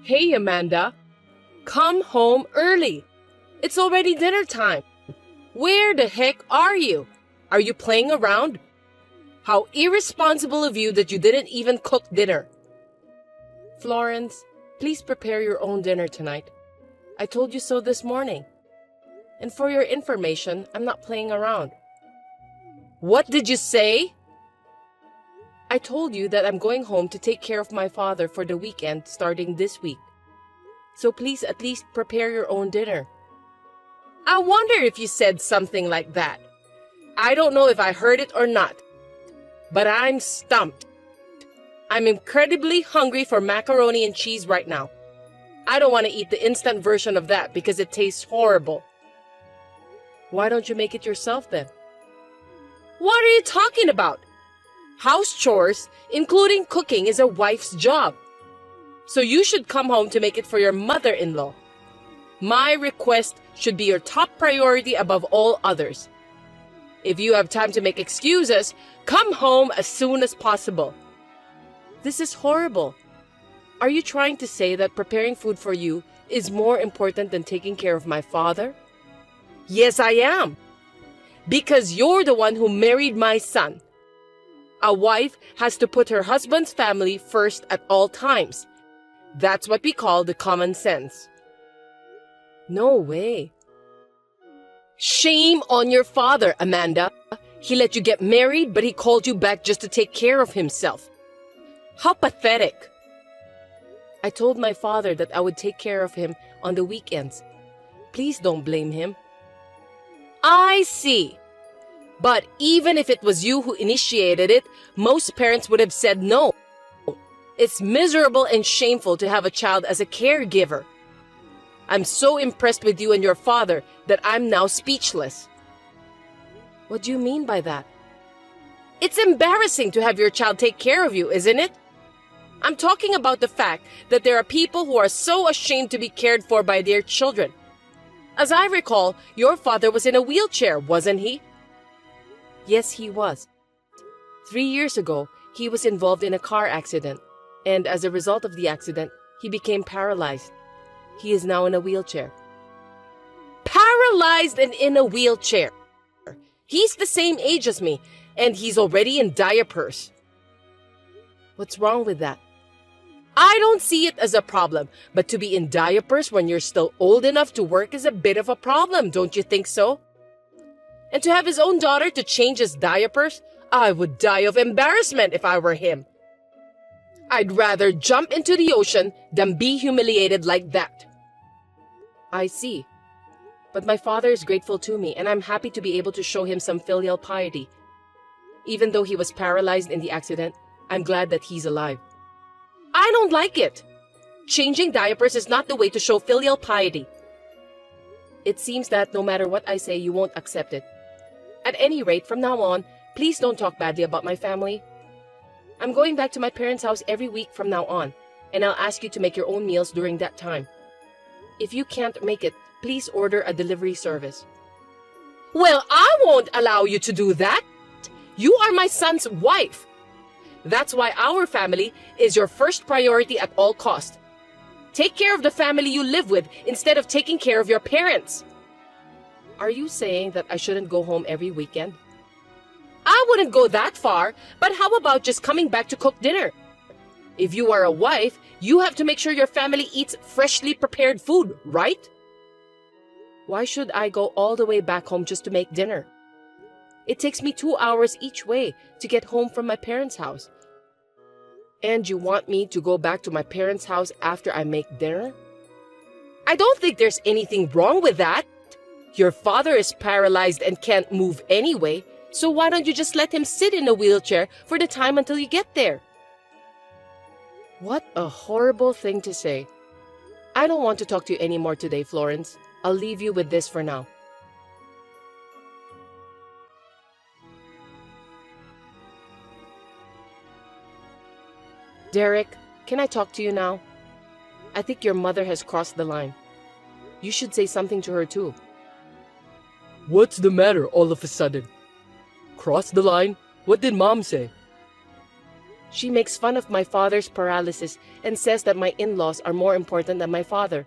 Hey, Amanda. Come home early. It's already dinner time. Where the heck are you? Are you playing around? How irresponsible of you that you didn't even cook dinner. Florence, please prepare your own dinner tonight. I told you so this morning. And for your information, I'm not playing around. What did you say? I told you that I'm going home to take care of my father for the weekend starting this week. So please at least prepare your own dinner. I wonder if you said something like that. I don't know if I heard it or not, but I'm stumped. I'm incredibly hungry for macaroni and cheese right now. I don't want to eat the instant version of that because it tastes horrible. Why don't you make it yourself then? What are you talking about? House chores, including cooking, is a wife's job. So you should come home to make it for your mother-in-law. My request should be your top priority above all others. If you have time to make excuses, come home as soon as possible. This is horrible. Are you trying to say that preparing food for you is more important than taking care of my father? Yes, I am. Because you're the one who married my son. A wife has to put her husband's family first at all times. That's what we call the common sense. No way. Shame on your father, Amanda. He let you get married, but he called you back just to take care of himself. How pathetic. I told my father that I would take care of him on the weekends. Please don't blame him. I see. But even if it was you who initiated it, most parents would have said no. It's miserable and shameful to have a child as a caregiver. I'm so impressed with you and your father that I'm now speechless. What do you mean by that? It's embarrassing to have your child take care of you, isn't it? I'm talking about the fact that there are people who are so ashamed to be cared for by their children. As I recall, your father was in a wheelchair, wasn't he? Yes, he was. 3 years ago, he was involved in a car accident, and as a result of the accident, he became paralyzed. He is now in a wheelchair. Paralyzed and in a wheelchair. He's the same age as me, and he's already in diapers. What's wrong with that? I don't see it as a problem, but to be in diapers when you're still old enough to work is a bit of a problem, don't you think so? And to have his own daughter to change his diapers, I would die of embarrassment if I were him. I'd rather jump into the ocean than be humiliated like that. I see. But my father is grateful to me, and I'm happy to be able to show him some filial piety. Even though he was paralyzed in the accident, I'm glad that he's alive. I don't like it. Changing diapers is not the way to show filial piety. It seems that no matter what I say, you won't accept it. At any rate, from now on, please don't talk badly about my family. I'm going back to my parents' house every week from now on, and I'll ask you to make your own meals during that time. If you can't make it, please order a delivery service. Well, I won't allow you to do that. You are my son's wife. That's why our family is your first priority at all costs. Take care of the family you live with instead of taking care of your parents. Are you saying that I shouldn't go home every weekend? I wouldn't go that far, but how about just coming back to cook dinner? If you are a wife, you have to make sure your family eats freshly prepared food, right? Why should I go all the way back home just to make dinner? It takes me 2 hours each way to get home from my parents' house. And you want me to go back to my parents' house after I make dinner? I don't think there's anything wrong with that. Your father is paralyzed and can't move anyway, so why don't you just let him sit in a wheelchair for the time until you get there? What a horrible thing to say. I don't want to talk to you anymore today, Florence. I'll leave you with this for now. Derek, can I talk to you now? I think your mother has crossed the line. You should say something to her too. What's the matter all of a sudden? Cross the line? What did Mom say? She makes fun of my father's paralysis and says that my in-laws are more important than my father.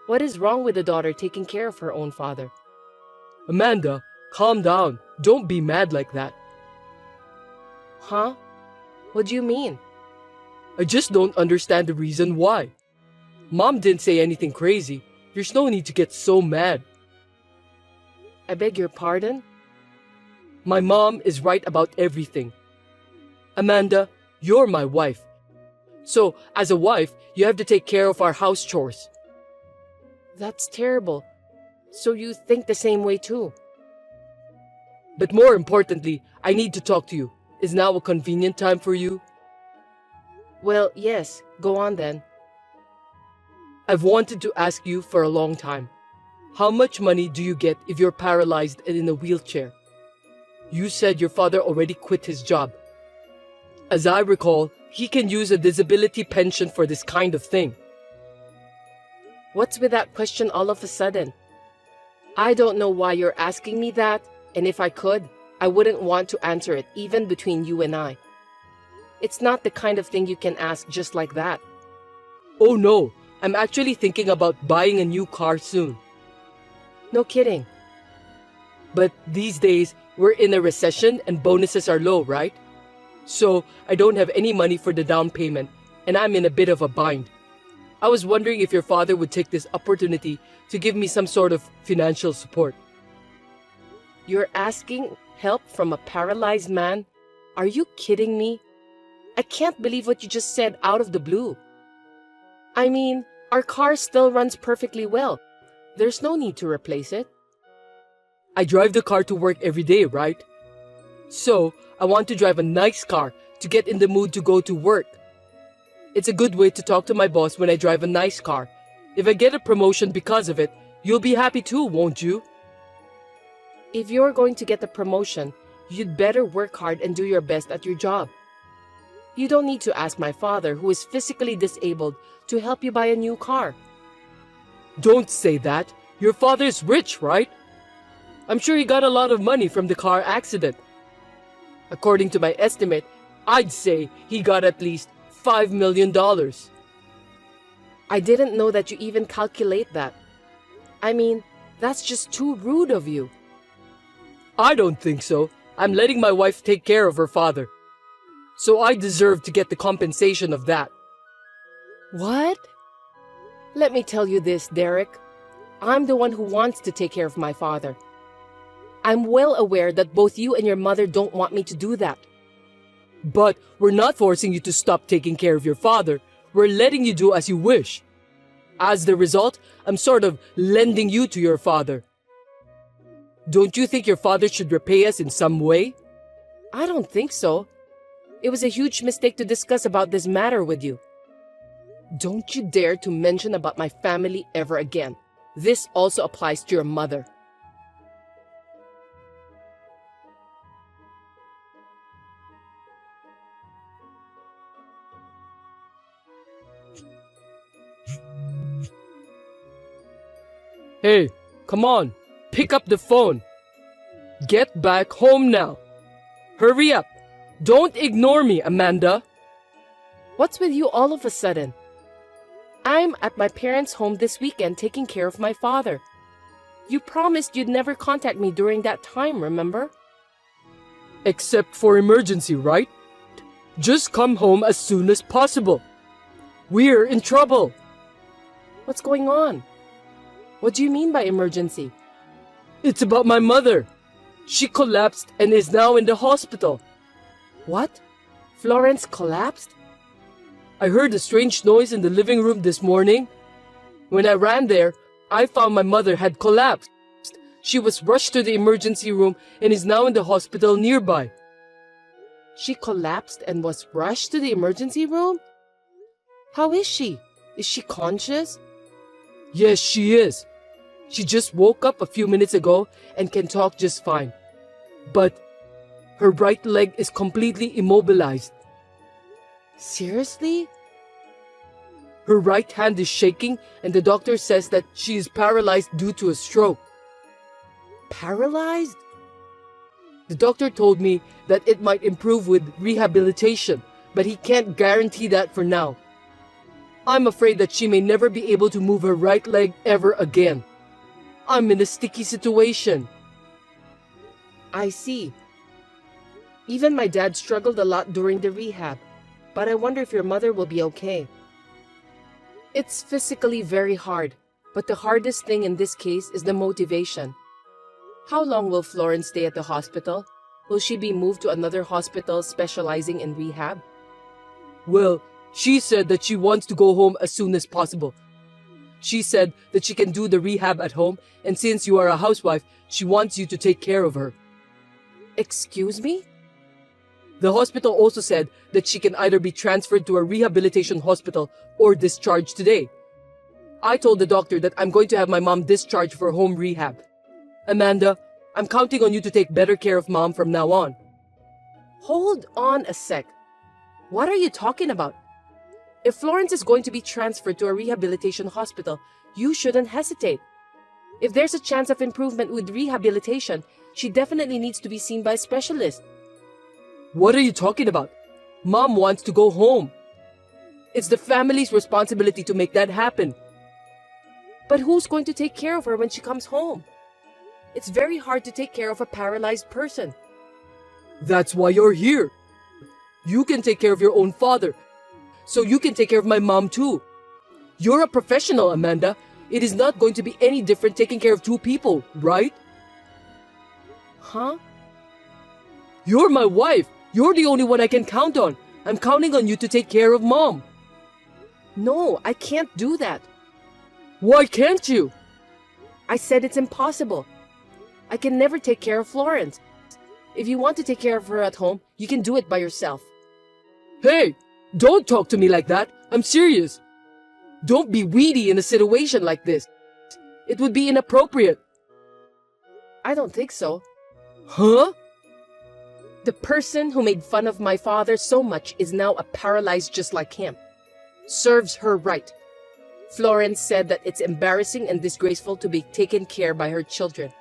What is wrong with a daughter taking care of her own father? Amanda, calm down. Don't be mad like that. Huh? What do you mean? I just don't understand the reason why. Mom didn't say anything crazy. There's no need to get so mad. I beg your pardon? My mom is right about everything. Amanda, you're my wife. So, as a wife, you have to take care of our house chores. That's terrible. So you think the same way too? But more importantly, I need to talk to you. Is now a convenient time for you? Well, yes. Go on then. I've wanted to ask you for a long time. How much money do you get if you're paralyzed and in a wheelchair? You said your father already quit his job. As I recall, he can use a disability pension for this kind of thing. What's with that question all of a sudden? I don't know why you're asking me that, and if I could, I wouldn't want to answer it even between you and I. It's not the kind of thing you can ask just like that. Oh no, I'm actually thinking about buying a new car soon. No kidding. But these days, we're in a recession and bonuses are low, right? So, I don't have any money for the down payment, and I'm in a bit of a bind. I was wondering if your father would take this opportunity to give me some sort of financial support. You're asking help from a paralyzed man? Are you kidding me? I can't believe what you just said out of the blue. I mean, our car still runs perfectly well. There's no need to replace it. I drive the car to work every day, right? So, I want to drive a nice car to get in the mood to go to work. It's a good way to talk to my boss when I drive a nice car. If I get a promotion because of it, you'll be happy too, won't you? If you're going to get the promotion, you'd better work hard and do your best at your job. You don't need to ask my father, who is physically disabled, to help you buy a new car. Don't say that. Your father's rich, right? I'm sure he got a lot of money from the car accident. According to my estimate, I'd say he got at least $5 million. I didn't know that you even calculate that. I mean, that's just too rude of you. I don't think so. I'm letting my wife take care of her father. So I deserve to get the compensation of that. What? Let me tell you this, Derek. I'm the one who wants to take care of my father. I'm well aware that both you and your mother don't want me to do that. But we're not forcing you to stop taking care of your father. We're letting you do as you wish. As the result, I'm sort of lending you to your father. Don't you think your father should repay us in some way? I don't think so. It was a huge mistake to discuss about this matter with you. Don't you dare to mention about my family ever again. This also applies to your mother. Hey, come on, pick up the phone. Get back home now. Hurry up. Don't ignore me, Amanda. What's with you all of a sudden? I'm at my parents' home this weekend taking care of my father. You promised you'd never contact me during that time, remember? Except for emergency, right? Just come home as soon as possible. We're in trouble. What's going on? What do you mean by emergency? It's about my mother. She collapsed and is now in the hospital. What? Florence collapsed? I heard a strange noise in the living room this morning. When I ran there, I found my mother had collapsed. She was rushed to the emergency room and is now in the hospital nearby. She collapsed and was rushed to the emergency room? How is she? Is she conscious? Yes, she is. She just woke up a few minutes ago and can talk just fine. But her right leg is completely immobilized. Seriously? Her right hand is shaking and the doctor says that she is paralyzed due to a stroke. Paralyzed? The doctor told me that it might improve with rehabilitation, but he can't guarantee that for now. I'm afraid that she may never be able to move her right leg ever again. I'm in a sticky situation. I see. Even my dad struggled a lot during the rehab, but I wonder if your mother will be okay. It's physically very hard, but the hardest thing in this case is the motivation. How long will Florence stay at the hospital? Will she be moved to another hospital specializing in rehab? Well, she said that she wants to go home as soon as possible. She said that she can do the rehab at home, and since you are a housewife, she wants you to take care of her. Excuse me? The hospital also said that she can either be transferred to a rehabilitation hospital or discharged today. I told the doctor that I'm going to have my mom discharged for home rehab. Amanda, I'm counting on you to take better care of Mom from now on. Hold on a sec. What are you talking about? If Florence is going to be transferred to a rehabilitation hospital, you shouldn't hesitate. If there's a chance of improvement with rehabilitation, she definitely needs to be seen by a specialist. What are you talking about? Mom wants to go home. It's the family's responsibility to make that happen. But who's going to take care of her when she comes home? It's very hard to take care of a paralyzed person. That's why you're here. You can take care of your own father, so you can take care of my mom too. You're a professional, Amanda. It is not going to be any different taking care of two people, right? Huh? You're my wife. You're the only one I can count on. I'm counting on you to take care of Mom. No, I can't do that. Why can't you? I said it's impossible. I can never take care of Florence. If you want to take care of her at home, you can do it by yourself. Hey, don't talk to me like that. I'm serious. Don't be weedy in a situation like this. It would be inappropriate. I don't think so. Huh? The person who made fun of my father so much is now a paralyzed just like him. Serves her right. Florence said that it's embarrassing and disgraceful to be taken care by her children.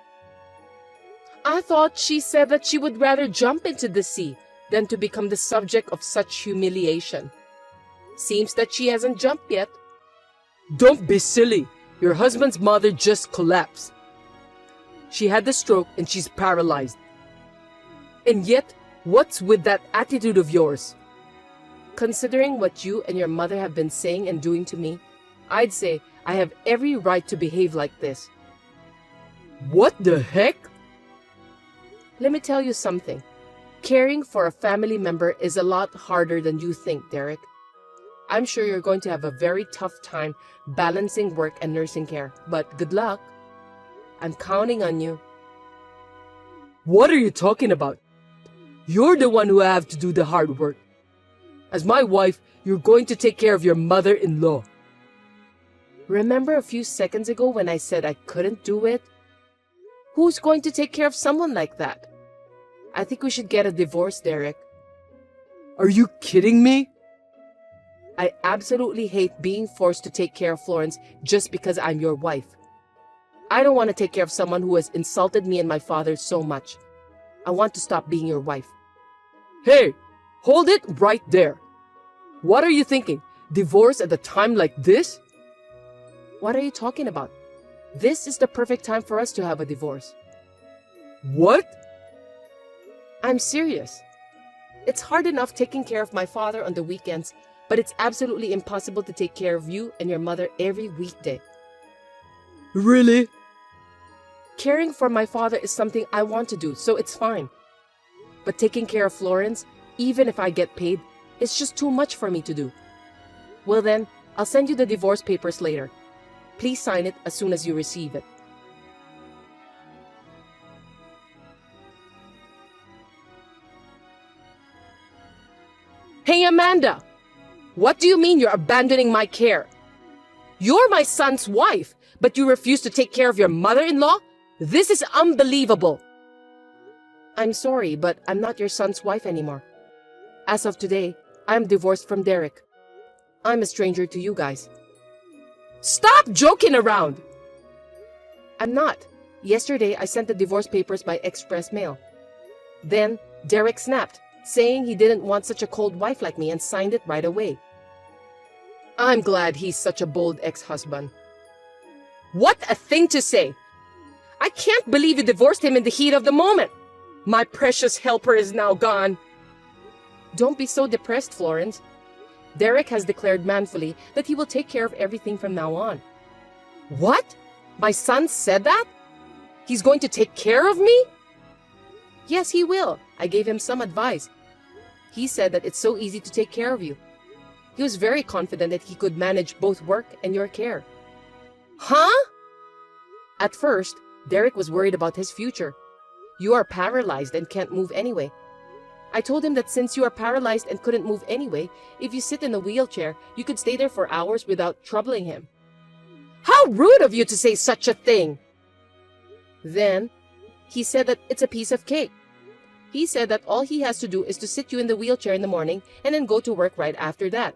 I thought she said that she would rather jump into the sea than to become the subject of such humiliation. Seems that she hasn't jumped yet. Don't be silly. Your husband's mother just collapsed. She had the stroke and she's paralyzed. And yet, what's with that attitude of yours? Considering what you and your mother have been saying and doing to me, I'd say I have every right to behave like this. What the heck? Let me tell you something. Caring for a family member is a lot harder than you think, Derek. I'm sure you're going to have a very tough time balancing work and nursing care, but good luck. I'm counting on you. What are you talking about? You're the one who have to do the hard work. As my wife, you're going to take care of your mother-in-law. Remember a few seconds ago when I said I couldn't do it? Who's going to take care of someone like that? I think we should get a divorce, Derek. Are you kidding me? I absolutely hate being forced to take care of Florence just because I'm your wife. I don't want to take care of someone who has insulted me and my father so much. I want to stop being your wife. Hey, hold it right there. What are you thinking? Divorce at a time like this? What are you talking about? This is the perfect time for us to have a divorce. What? I'm serious. It's hard enough taking care of my father on the weekends, but it's absolutely impossible to take care of you and your mother every weekday. Really? Caring for my father is something I want to do, so it's fine. But taking care of Florence, even if I get paid, is just too much for me to do. Well then, I'll send you the divorce papers later. Please sign it as soon as you receive it. Hey, Amanda! What do you mean you're abandoning my care? You're my son's wife, but you refuse to take care of your mother-in-law? This is unbelievable! I'm sorry, but I'm not your son's wife anymore. As of today, I'm divorced from Derek. I'm a stranger to you guys. Stop joking around! I'm not. Yesterday, I sent the divorce papers by express mail. Then, Derek snapped, saying he didn't want such a cold wife like me and signed it right away. I'm glad he's such a bold ex-husband. What a thing to say! I can't believe you divorced him in the heat of the moment. My precious helper is now gone. Don't be so depressed, Florence. Derek has declared manfully that he will take care of everything from now on. What? My son said that? He's going to take care of me? Yes, he will. I gave him some advice. He said that it's so easy to take care of you. He was very confident that he could manage both work and your care. Huh? At first, Derek was worried about his future. You are paralyzed and can't move anyway. I told him that since you are paralyzed and couldn't move anyway, if you sit in a wheelchair, you could stay there for hours without troubling him. How rude of you to say such a thing! Then, he said that it's a piece of cake. He said that all he has to do is to sit you in the wheelchair in the morning and then go to work right after that.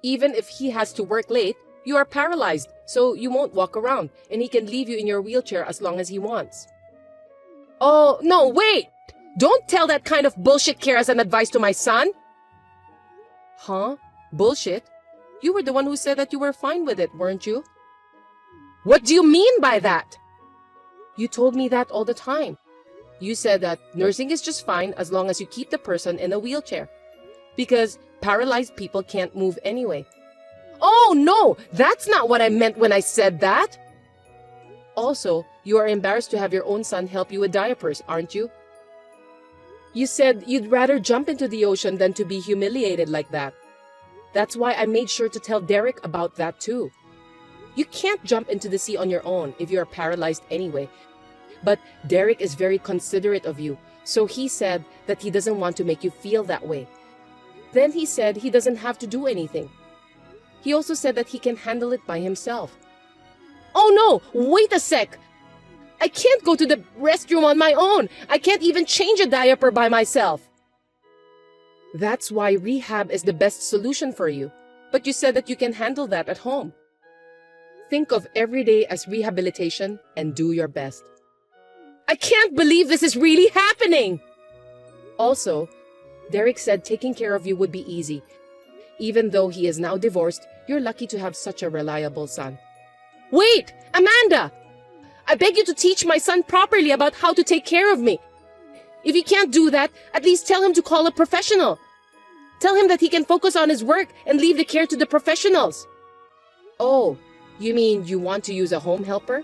Even if he has to work late, you are paralyzed, so you won't walk around, and he can leave you in your wheelchair as long as he wants. Oh, no, wait! Don't tell that kind of bullshit care as an advice to my son! Huh? Bullshit? You were the one who said that you were fine with it, weren't you? What do you mean by that? You told me that all the time. You said that nursing is just fine as long as you keep the person in a wheelchair. Because paralyzed people can't move anyway. Oh no, that's not what I meant when I said that. Also, you are embarrassed to have your own son help you with diapers, aren't you? You said you'd rather jump into the ocean than to be humiliated like that. That's why I made sure to tell Derek about that too. You can't jump into the sea on your own if you are paralyzed anyway. But Derek is very considerate of you, so he said that he doesn't want to make you feel that way. Then he said he doesn't have to do anything. He also said that he can handle it by himself. Oh no, wait a sec! I can't go to the restroom on my own! I can't even change a diaper by myself! That's why rehab is the best solution for you. But you said that you can handle that at home. Think of every day as rehabilitation and do your best. I can't believe this is really happening! Also, Derek said taking care of you would be easy. Even though he is now divorced, you're lucky to have such a reliable son. Wait! Amanda! I beg you to teach my son properly about how to take care of me. If you can't do that, at least tell him to call a professional. Tell him that he can focus on his work and leave the care to the professionals. Oh, you mean you want to use a home helper?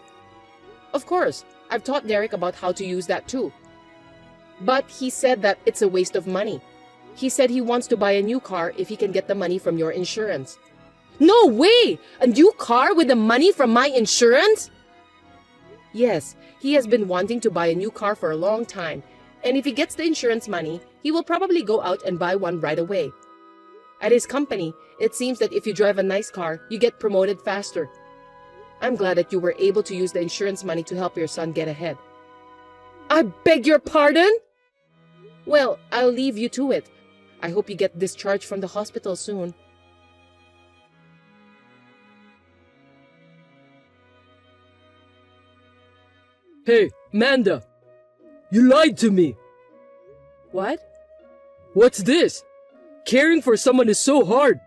Of course, I've taught Derek about how to use that too. But he said that it's a waste of money. He said he wants to buy a new car if he can get the money from your insurance. No way! A new car with the money from my insurance? Yes, he has been wanting to buy a new car for a long time, and if he gets the insurance money, he will probably go out and buy one right away. At his company, it seems that if you drive a nice car, you get promoted faster. I'm glad that you were able to use the insurance money to help your son get ahead. I beg your pardon? Well, I'll leave you to it. I hope you get discharged from the hospital soon. Hey, Amanda! You lied to me! What? What's this? Caring for someone is so hard.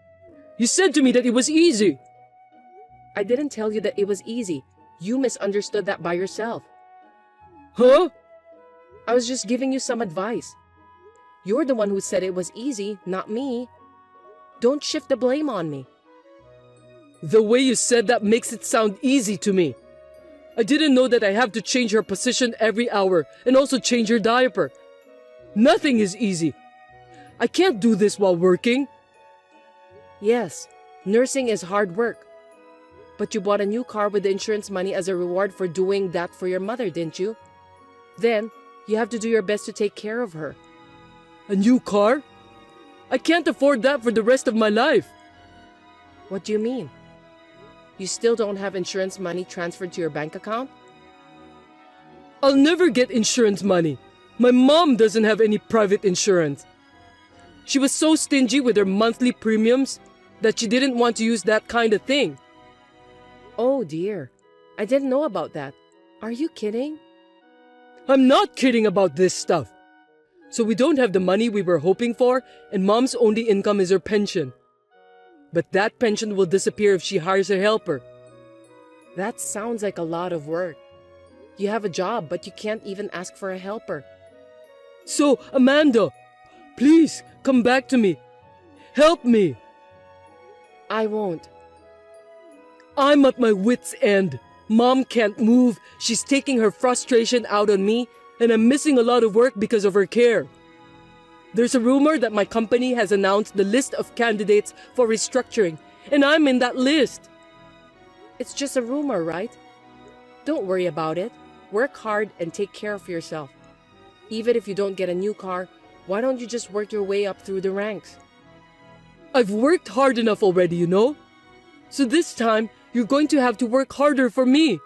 You said to me that it was easy. I didn't tell you that it was easy. You misunderstood that by yourself. Huh? I was just giving you some advice. You're the one who said it was easy, not me. Don't shift the blame on me. The way you said that makes it sound easy to me. I didn't know that I have to change her position every hour and also change her diaper. Nothing is easy. I can't do this while working. Yes, nursing is hard work. But you bought a new car with the insurance money as a reward for doing that for your mother, didn't you? Then, you have to do your best to take care of her. A new car? I can't afford that for the rest of my life. What do you mean? You still don't have insurance money transferred to your bank account? I'll never get insurance money. My mom doesn't have any private insurance. She was so stingy with her monthly premiums that she didn't want to use that kind of thing. Oh dear, I didn't know about that. Are you kidding? I'm not kidding about this stuff. So we don't have the money we were hoping for, and Mom's only income is her pension. But that pension will disappear if she hires a helper. That sounds like a lot of work. You have a job, but you can't even ask for a helper. So, Amanda, please come back to me. Help me. I won't. I'm at my wit's end. Mom can't move. She's taking her frustration out on me, and I'm missing a lot of work because of her care. There's a rumor that my company has announced the list of candidates for restructuring, and I'm in that list. It's just a rumor, right? Don't worry about it. Work hard and take care of yourself. Even if you don't get a new car, why don't you just work your way up through the ranks? I've worked hard enough already, you know? So this time, you're going to have to work harder for me.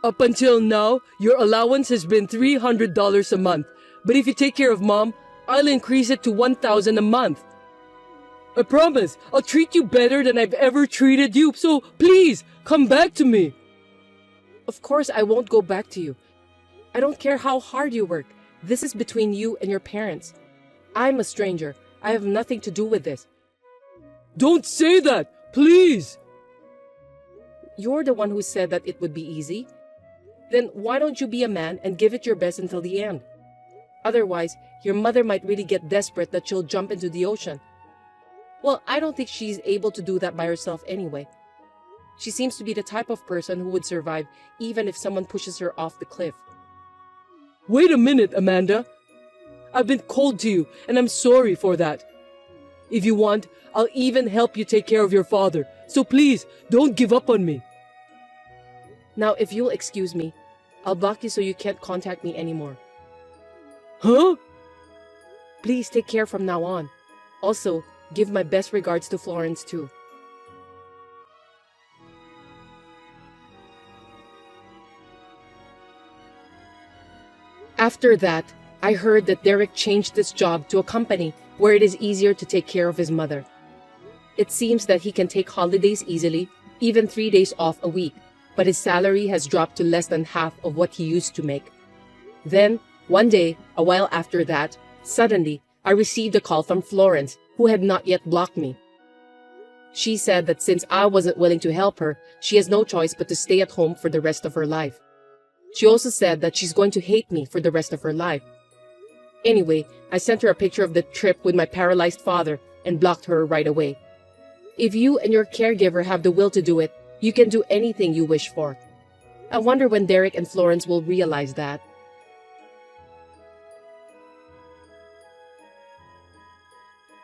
Up until now, your allowance has been $300 a month. But if you take care of Mom, I'll increase it to $1,000 a month. I promise, I'll treat you better than I've ever treated you. So please, come back to me. Of course, I won't go back to you. I don't care how hard you work. This is between you and your parents. I'm a stranger. I have nothing to do with this. Don't say that, please. You're the one who said that it would be easy. Then why don't you be a man and give it your best until the end? Otherwise, your mother might really get desperate that she'll jump into the ocean. Well, I don't think she's able to do that by herself anyway. She seems to be the type of person who would survive even if someone pushes her off the cliff. Wait a minute, Amanda. I've been cold to you, and I'm sorry for that. If you want, I'll even help you take care of your father. So please, don't give up on me. Now, if you'll excuse me, I'll block you so you can't contact me anymore. Huh? Please take care from now on. Also, give my best regards to Florence too. After that, I heard that Derek changed his job to a company where it is easier to take care of his mother. It seems that he can take holidays easily, even 3 days off a week, but his salary has dropped to less than half of what he used to make. Then, one day, a while after that, suddenly, I received a call from Florence, who had not yet blocked me. She said that since I wasn't willing to help her, she has no choice but to stay at home for the rest of her life. She also said that she's going to hate me for the rest of her life. Anyway, I sent her a picture of the trip with my paralyzed father and blocked her right away. If you and your caregiver have the will to do it, you can do anything you wish for. I wonder when Derek and Florence will realize that.